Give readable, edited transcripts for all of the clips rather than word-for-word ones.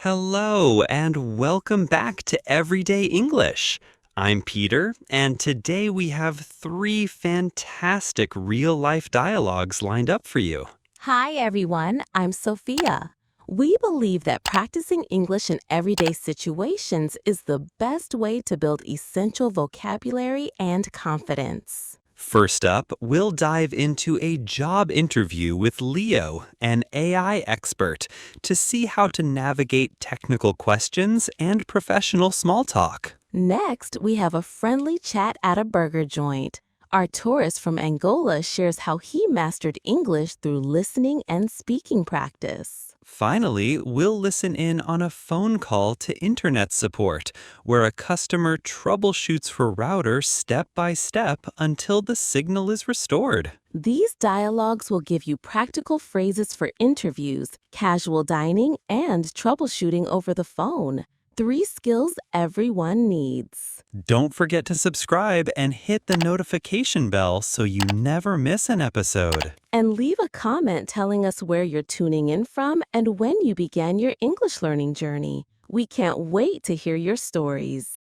Hello, and welcome back to Everyday English. I'm Peter, and today we have three fantastic real-life dialogues lined up for you. Hi, everyone. I'm Sophia. We believe that practicing English in everyday situations is the best way to build essential vocabulary and confidence. First up, we'll dive into a job interview with Leo, an AI expert, to see how to navigate technical questions and professional small talk. Next, we have a friendly chat at a burger joint. Our tourist from Angola shares how he mastered English through listening and speaking practice. Finally, we'll listen in on a phone call to internet support, where a customer troubleshoots her router step by step until the signal is restored. These dialogues will give you practical phrases for interviews, casual dining, and troubleshooting over the phone. 3 skills everyone needs. Don't forget to subscribe and hit the notification bell so you never miss an episode. And leave a comment telling us where you're tuning in from and when you began your English learning journey. We can't wait to hear your stories.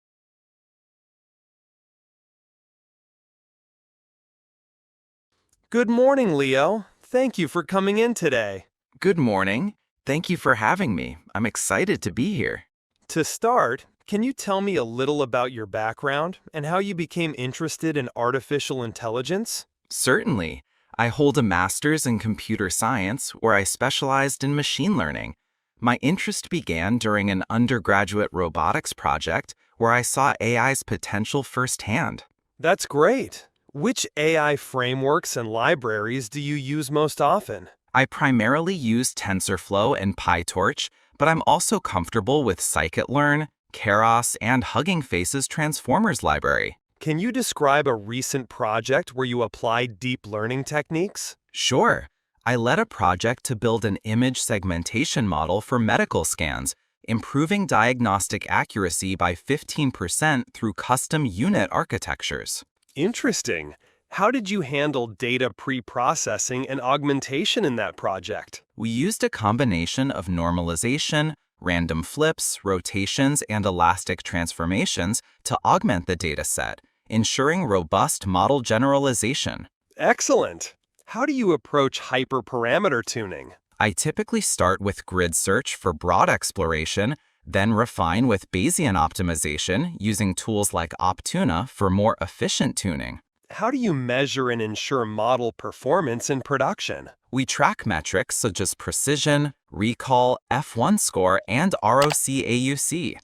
Good morning, Leo. Thank you for coming in today. Good morning. Thank you for having me. I'm excited to be here. To start, can you tell me a little about your background and how you became interested in artificial intelligence? Certainly. I hold a master's in computer science where I specialized in machine learning. My interest began during an undergraduate robotics project where I saw AI's potential firsthand. That's great. Which AI frameworks and libraries do you use most often? I primarily use TensorFlow and PyTorch, but I'm also comfortable with scikit-learn, Keras, and Hugging Face's Transformers library. Can you describe a recent project where you applied deep learning techniques? Sure. I led a project to build an image segmentation model for medical scans, improving diagnostic accuracy by 15% through custom unit architectures. Interesting. How did you handle data pre-processing and augmentation in that project? We used a combination of normalization, random flips, rotations, and elastic transformations to augment the dataset, ensuring robust model generalization. Excellent. How do you approach hyperparameter tuning? I typically start with grid search for broad exploration, then refine with Bayesian optimization using tools like Optuna for more efficient tuning. How do you measure and ensure model performance in production? We track metrics such as precision, recall, F1 score, and ROC-AUC.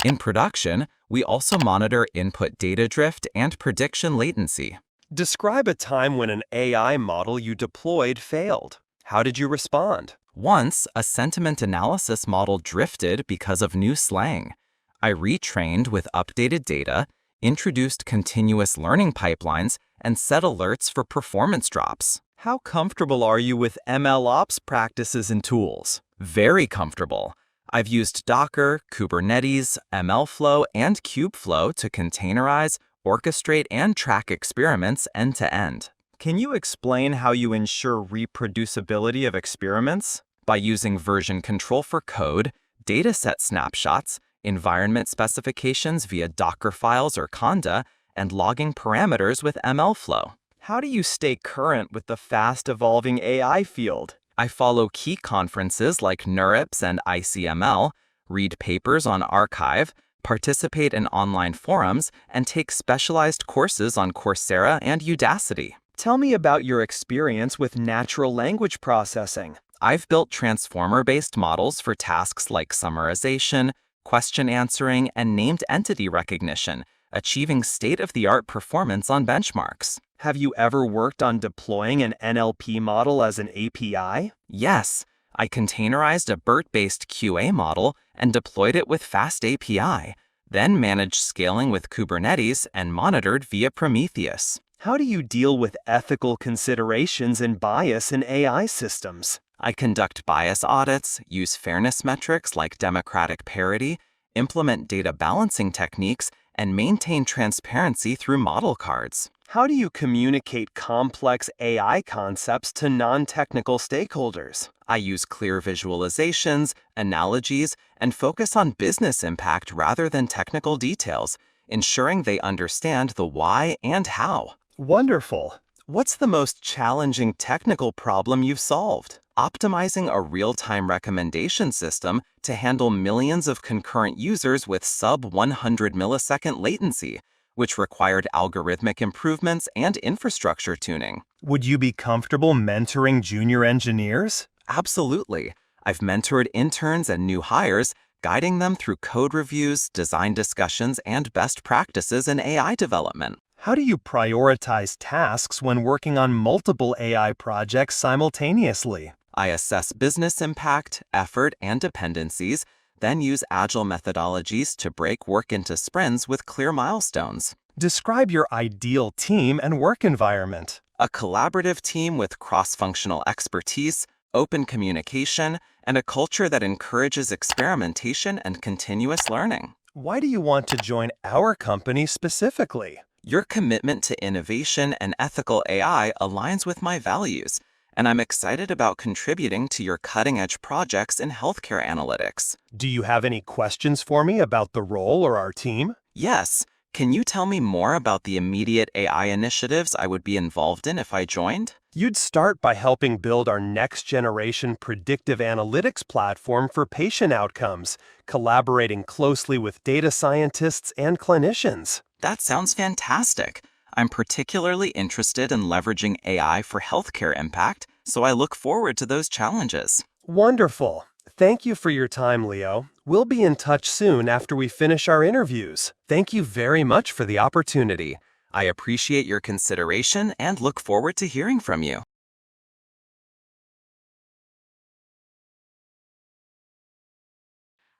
In production, we also monitor input data drift and prediction latency. Describe a time when an AI model you deployed failed. How did you respond? Once, a sentiment analysis model drifted because of new slang. I retrained with updated data, introduced continuous learning pipelines, and set alerts for performance drops. How comfortable are you with MLOps practices and tools? Very comfortable. I've used Docker, Kubernetes, MLflow, and Kubeflow to containerize, orchestrate, and track experiments end-to-end. Can you explain how you ensure reproducibility of experiments? By using version control for code, dataset snapshots, environment specifications via Docker files or Conda, and logging parameters with MLflow. How do you stay current with the fast-evolving AI field? I follow key conferences like NeurIPS and ICML, read papers on arXiv, participate in online forums, and take specialized courses on Coursera and Udacity. Tell me about your experience with natural language processing. I've built transformer-based models for tasks like summarization, question answering, and named entity recognition, achieving state-of-the-art performance on benchmarks. Have you ever worked on deploying an NLP model as an API? Yes, I containerized a BERT-based QA model and deployed it with Fast API, then managed scaling with Kubernetes and monitored via Prometheus. How do you deal with ethical considerations and bias in AI systems? I conduct bias audits, use fairness metrics like democratic parity, implement data balancing techniques, and maintain transparency through model cards. How do you communicate complex AI concepts to non-technical stakeholders? I use clear visualizations, analogies, and focus on business impact rather than technical details, ensuring they understand the why and how. Wonderful. What's the most challenging technical problem you've solved? Optimizing a real-time recommendation system to handle millions of concurrent users with sub-100 millisecond latency, which required algorithmic improvements and infrastructure tuning. Would you be comfortable mentoring junior engineers? Absolutely. I've mentored interns and new hires, guiding them through code reviews, design discussions, and best practices in AI development. How do you prioritize tasks when working on multiple AI projects simultaneously? I assess business impact, effort, and dependencies, then use agile methodologies to break work into sprints with clear milestones. Describe your ideal team and work environment. A collaborative team with cross-functional expertise, open communication, and a culture that encourages experimentation and continuous learning. Why do you want to join our company specifically? Your commitment to innovation and ethical AI aligns with my values, and I'm excited about contributing to your cutting-edge projects in healthcare analytics. Do you have any questions for me about the role or our team? Yes. Can you tell me more about the immediate AI initiatives I would be involved in if I joined? You'd start by helping build our next-generation predictive analytics platform for patient outcomes, collaborating closely with data scientists and clinicians. That sounds fantastic. I'm particularly interested in leveraging AI for healthcare impact, so I look forward to those challenges. Wonderful. Thank you for your time, Leo. We'll be in touch soon after we finish our interviews. Thank you very much for the opportunity. I appreciate your consideration and look forward to hearing from you.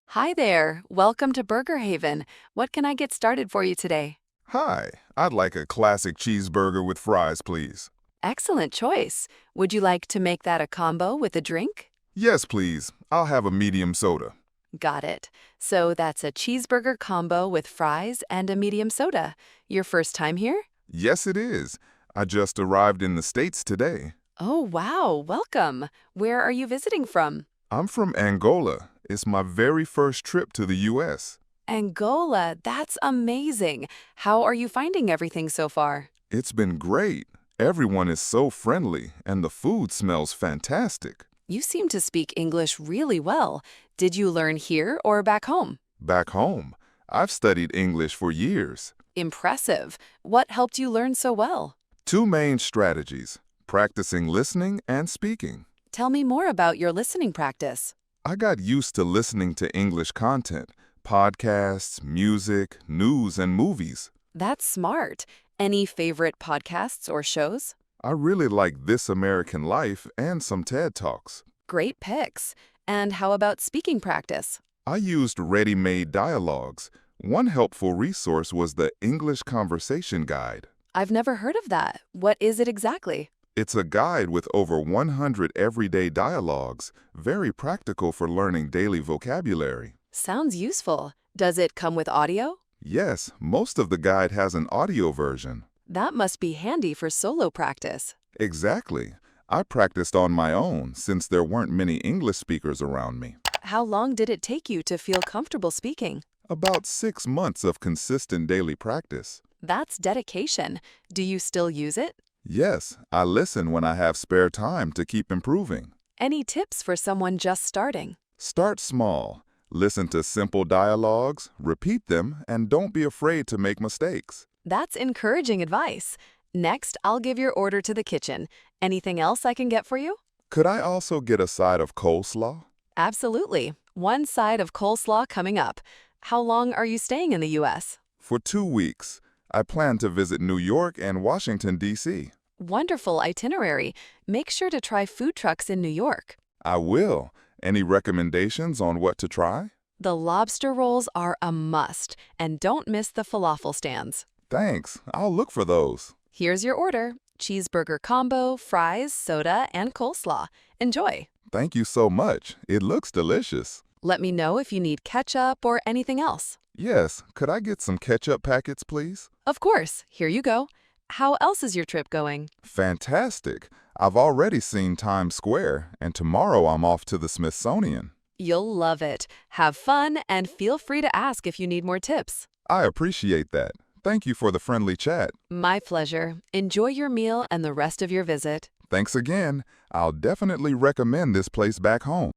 Hi there. Welcome to Burger Haven. What can I get started for you today? Hi, I'd like a classic cheeseburger with fries, please. Excellent choice. Would you like to make that a combo with a drink? Yes, please. I'll have a medium soda. Got it. So that's a cheeseburger combo with fries and a medium soda. Your first time here? Yes, it is. I just arrived in the States today. Oh, wow. Welcome. Where are you visiting from? I'm from Angola. It's my very first trip to the U.S. Angola. That's amazing. How are you finding everything so far? It's been great. Everyone is so friendly, and the food smells fantastic. You seem to speak English really well. Did you learn here or back home? Back home, I've studied English for years. Impressive. What helped you learn so well? Two main strategies: practicing listening and speaking. Tell me more about your listening practice. I got used to listening to English content, podcasts, music, news, and movies. That's smart. Any favorite podcasts or shows? I really like This American Life and some TED Talks. Great picks. And how about speaking practice? I used ready-made dialogues. One helpful resource was the English Conversation Guide. I've never heard of that. What is it exactly? It's a guide with over 100 everyday dialogues, very practical for learning daily vocabulary. Sounds useful. Does it come with audio? Yes, most of the guide has an audio version. That must be handy for solo practice. Exactly. I practiced on my own since there weren't many English speakers around me. How long did it take you to feel comfortable speaking? About 6 months of consistent daily practice. That's dedication. Do you still use it? Yes, I listen when I have spare time to keep improving. Any tips for someone just starting? Start small. Listen to simple dialogues, repeat them, and don't be afraid to make mistakes. That's encouraging advice. Next, I'll give your order to the kitchen. Anything else I can get for you? Could I also get a side of coleslaw? Absolutely. One side of coleslaw coming up. How long are you staying in the U.S.? For 2 weeks. I plan to visit New York and Washington, D.C. Wonderful itinerary. Make sure to try food trucks in New York. I will. Any recommendations on what to try? The lobster rolls are a must, and don't miss the falafel stands. Thanks. I'll look for those. Here's your order. Cheeseburger combo, fries, soda, and coleslaw. Enjoy. Thank you so much. It looks delicious. Let me know if you need ketchup or anything else. Yes, could I get some ketchup packets, please? Of course. Here you go. How else is your trip going? Fantastic. I've already seen Times Square, and tomorrow I'm off to the Smithsonian. You'll love it. Have fun and feel free to ask if you need more tips. I appreciate that. Thank you for the friendly chat. My pleasure. Enjoy your meal and the rest of your visit. Thanks again. I'll definitely recommend this place back home.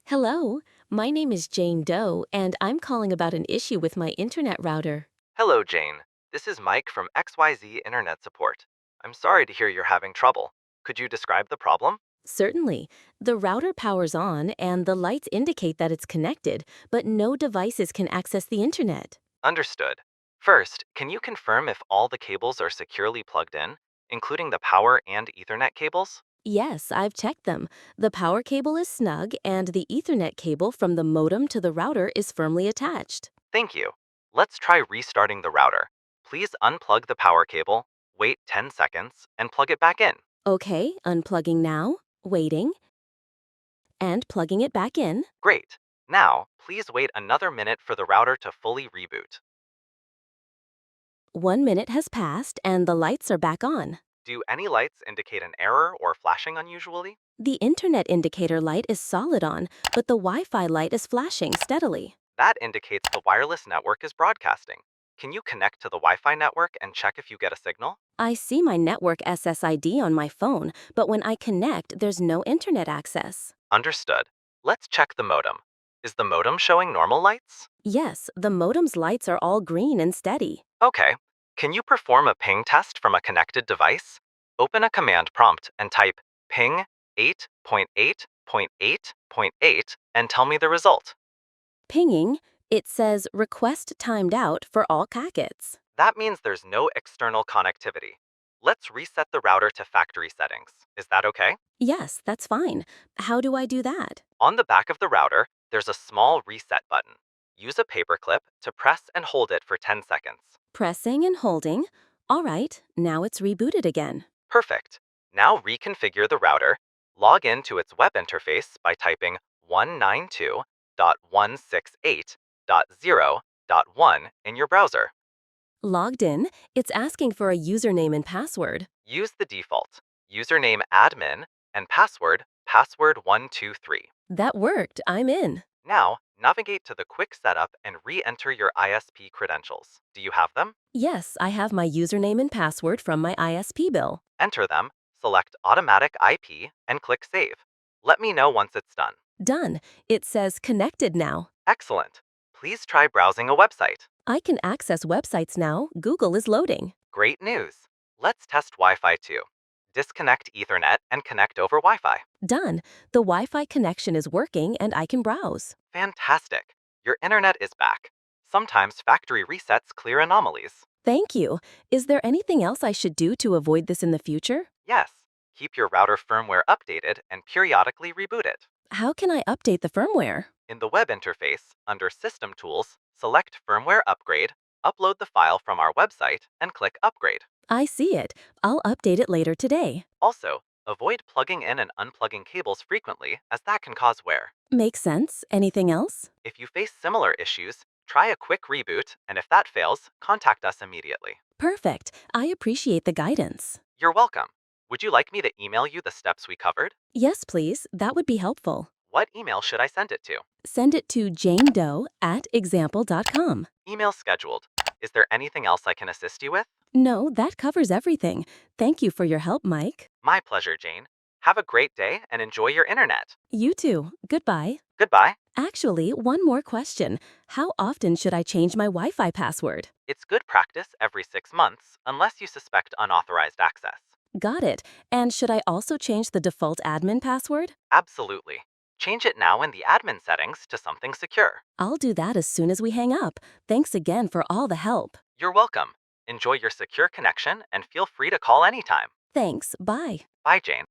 Hello, my name is Jane Doe, and I'm calling about an issue with my internet router. Hello, Jane. This is Mike from XYZ Internet Support. I'm sorry to hear you're having trouble. Could you describe the problem? Certainly, the router powers on and the lights indicate that it's connected, but no devices can access the internet. Understood. First, can you confirm if all the cables are securely plugged in, including the power and Ethernet cables? Yes, I've checked them. The power cable is snug, and the Ethernet cable from the modem to the router is firmly attached. Thank you. Let's try restarting the router. Please unplug the power cable, wait 10 seconds, and plug it back in. Okay, unplugging now, waiting, and plugging it back in. Great. Now, please wait another minute for the router to fully reboot. 1 minute has passed, and the lights are back on. Do any lights indicate an error or flashing unusually? The internet indicator light is solid on, but the Wi-Fi light is flashing steadily. That indicates the wireless network is broadcasting. Can you connect to the Wi-Fi network and check if you get a signal? I see my network SSID on my phone, but when I connect, there's no internet access. Understood. Let's check the modem. Is the modem showing normal lights? Yes, the modem's lights are all green and steady. Okay. Can you perform a ping test from a connected device? Open a command prompt and type ping 8.8.8.8 and tell me the result. Pinging, it says request timed out for all packets. That means there's no external connectivity. Let's reset the router to factory settings. Is that okay? Yes, that's fine. How do I do that? On the back of the router, there's a small reset button. Use a paperclip to press and hold it for 10 seconds. Pressing and holding. All right, now it's rebooted again. Perfect. Now reconfigure the router. Log in to its web interface by typing 192.168.0.1 in your browser. Logged in, it's asking for a username and password. Use the default. Username admin and password password123. That worked, I'm in. Now, navigate to the quick setup and re-enter your ISP credentials. Do you have them? Yes, I have my username and password from my ISP bill. Enter them, select Automatic IP, and click Save. Let me know once it's done. Done. It says connected now. Excellent. Please try browsing a website. I can access websites now. Google is loading. Great news. Let's test Wi-Fi too. Disconnect Ethernet and connect over Wi-Fi. Done. The Wi-Fi connection is working and I can browse. Fantastic. Your internet is back. Sometimes factory resets clear anomalies. Thank you. Is there anything else I should do to avoid this in the future? Yes. Keep your router firmware updated and periodically reboot it. How can I update the firmware? In the web interface, under System Tools, select Firmware Upgrade, upload the file from our website, and click Upgrade. I see it. I'll update it later today. Also, avoid plugging in and unplugging cables frequently, as that can cause wear. Makes sense. Anything else? If you face similar issues, try a quick reboot, and if that fails, contact us immediately. Perfect. I appreciate the guidance. You're welcome. Would you like me to email you the steps we covered? Yes, please. That would be helpful. What email should I send it to? Send it to janedoe@example.com. Email scheduled. Is there anything else I can assist you with? No, that covers everything. Thank you for your help, Mike. My pleasure, Jane. Have a great day and enjoy your internet. You too. Goodbye. Goodbye. Actually, one more question. How often should I change my Wi-Fi password? It's good practice every 6 months, unless you suspect unauthorized access. Got it. And should I also change the default admin password? Absolutely. Change it now in the admin settings to something secure. I'll do that as soon as we hang up. Thanks again for all the help. You're welcome. Enjoy your secure connection and feel free to call anytime. Thanks. Bye. Bye, Jane.